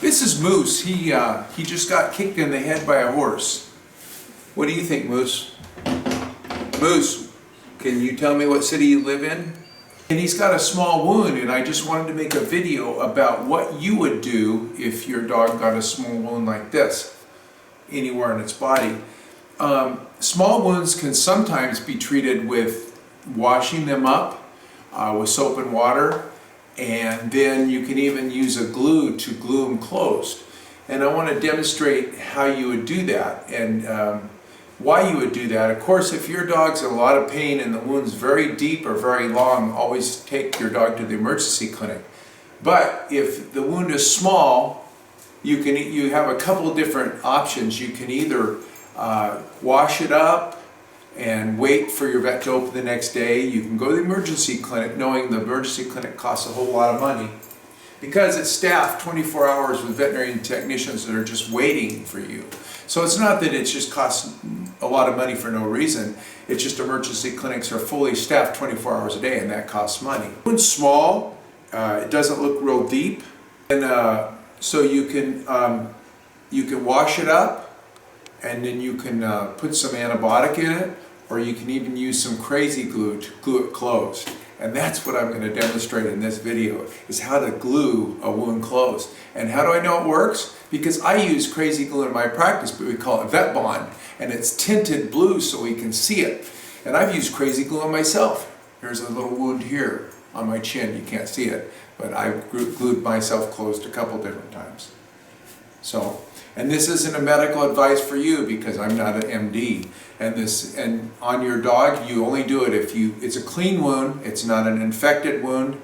This is Moose. He just got kicked in the head by a horse. What do you think, Moose? Moose, can you tell me what city you live in? And he's got a small wound, and I just wanted to make a video about what you would do if your dog got a small wound like this anywhere in its body. Small wounds can sometimes be treated with washing them up with soap and water, and then you can even use a glue to glue them closed. And I want to demonstrate how you would do that and why you would do that. Of course, if your dog's in a lot of pain and the wound's very deep or very long, always take your dog to the emergency clinic. But if the wound is small, you have a couple of different options. You can either wash it up and wait for your vet to open the next day. You can go to the emergency clinic knowing the emergency clinic costs a whole lot of money because it's staffed 24 hours with veterinary technicians that are just waiting for you. So it's not that it just costs a lot of money for no reason. It's just emergency clinics are fully staffed 24 hours a day, and that costs money. It's small, it doesn't look real deep, and so you can wash it up, and then you can put some antibiotic in it, or you can even use some crazy glue to glue it closed. And that's what I'm going to demonstrate in this video, is how to glue a wound closed. And how do I know it works? Because I use crazy glue in my practice, but we call it Vet Bond, and it's tinted blue so we can see it. And I've used crazy glue on myself. Here's a little wound here on my chin. You can't see it, but I've glued myself closed a couple different times. So, and this isn't a medical advice for you because I'm not an MD. And on your dog, you only do it if it's a clean wound, it's not an infected wound,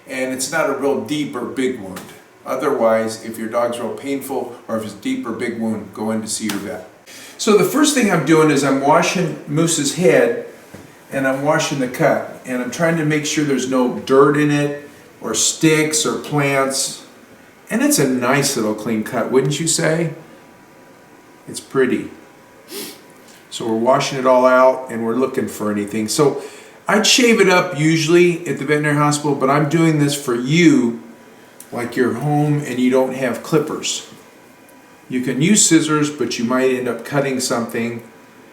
and it's not a real deep or big wound. Otherwise, if your dog's real painful or if it's deep or big wound, go in to see your vet. So the first thing I'm doing is I'm washing Moose's head and I'm washing the cut. And I'm trying to make sure there's no dirt in it or sticks or plants. And it's a nice little clean cut, wouldn't you say? It's pretty. So we're washing it all out and we're looking for anything. So I'd shave it up usually at the veterinary hospital, but I'm doing this for you, like you're home and you don't have clippers. You can use scissors, but you might end up cutting something.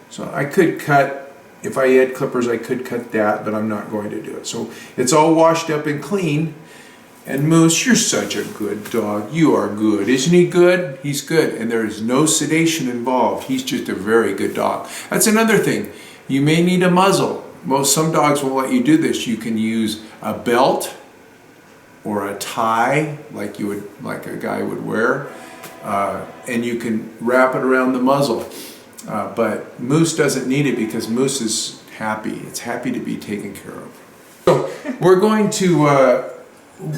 So I could cut, if I had clippers, I could cut that, but I'm not going to do it. So it's all washed up and clean. And Moose, you're such a good dog. You are good. Isn't he good? He's good. And there is no sedation involved. He's just a very good dog. That's another thing. You may need a muzzle. Some dogs will let you do this. You can use a belt or a tie like a guy would wear. And you can wrap it around the muzzle. But Moose doesn't need it because Moose is happy. It's happy to be taken care of. So we're going to...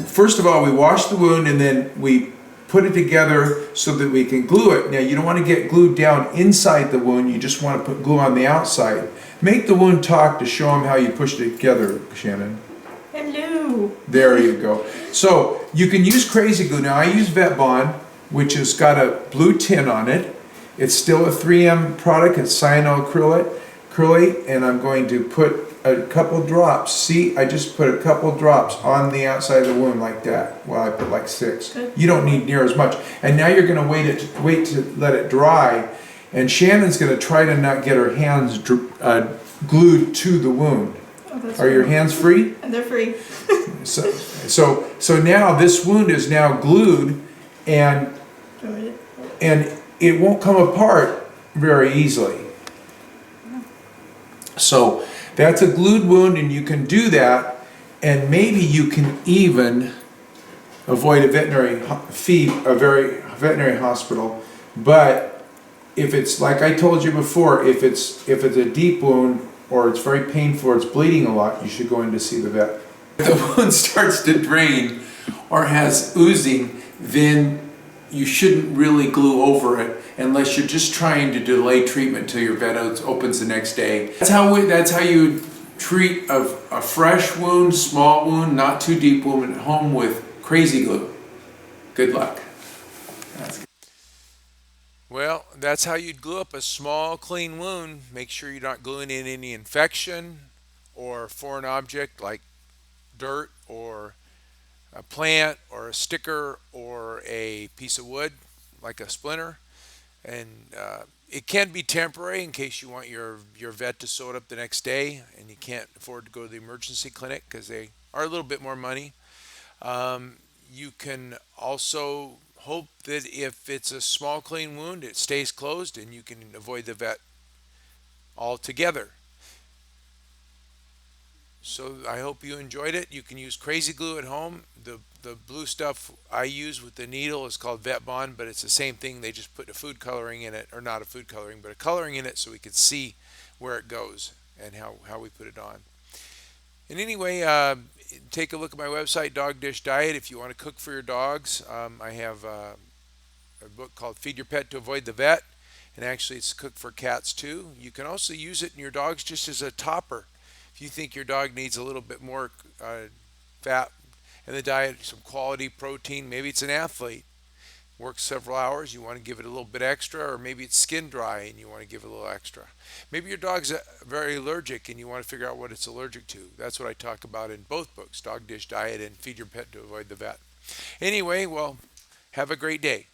First of all, we wash the wound and then we put it together so that we can glue it. Now, you don't want to get glued down inside the wound. You just want to put glue on the outside. Make the wound talk to show them how you pushed it together, Shannon. Hello. There you go. So you can use crazy glue. Now, I use Vet Bond, which has got a blue tin on it. It's still a 3M product. It's cyanoacrylate, and I'm going to put a couple drops. See, I just put a couple drops on the outside of the wound like that. Well, I put like 6. Good. You don't need near as much. And now you're going to wait to let it dry. And Shannon's going to try to not get her hands glued to the wound. Oh, Are your hands free? And they're free. So now this wound is now glued, and it won't come apart very easily. So that's a glued wound, and you can do that, and maybe you can even avoid a veterinary hospital. But if it's like I told you before, if it's a deep wound or it's very painful or it's bleeding a lot, you should go in to see the vet. If the wound starts to drain or has oozing, then you shouldn't really glue over it unless you're just trying to delay treatment till your vet opens the next day. That's how you treat a fresh wound, small wound, not too deep wound at home with crazy glue. Good luck. Well, that's how you'd glue up a small, clean wound. Make sure you're not gluing in any infection or foreign object like dirt or a plant or a sticker or a piece of wood, like a splinter, and it can be temporary in case you want your vet to sew it up the next day and you can't afford to go to the emergency clinic because they are a little bit more money. Um, you can also hope that if it's a small clean wound, it stays closed and you can avoid the vet altogether. So I hope you enjoyed it. You can use crazy glue at home. The blue stuff I use with the needle is called Vet Bond, but it's the same thing. They just put a food coloring in it, or not a food coloring, but a coloring in it so we can see where it goes and how we put it on. And anyway, take a look at my website, Dog Dish Diet, if you want to cook for your dogs. I have a book called Feed Your Pet to Avoid the Vet, and actually it's cooked for cats too. You can also use it in your dogs just as a topper. If you think your dog needs a little bit more fat in the diet, some quality protein, maybe it's an athlete, works several hours, you want to give it a little bit extra, or maybe it's skin dry and you want to give it a little extra. Maybe your dog's very allergic and you want to figure out what it's allergic to. That's what I talk about in both books, Dog Dish Diet and Feed Your Pet to Avoid the Vet. Anyway, well, have a great day.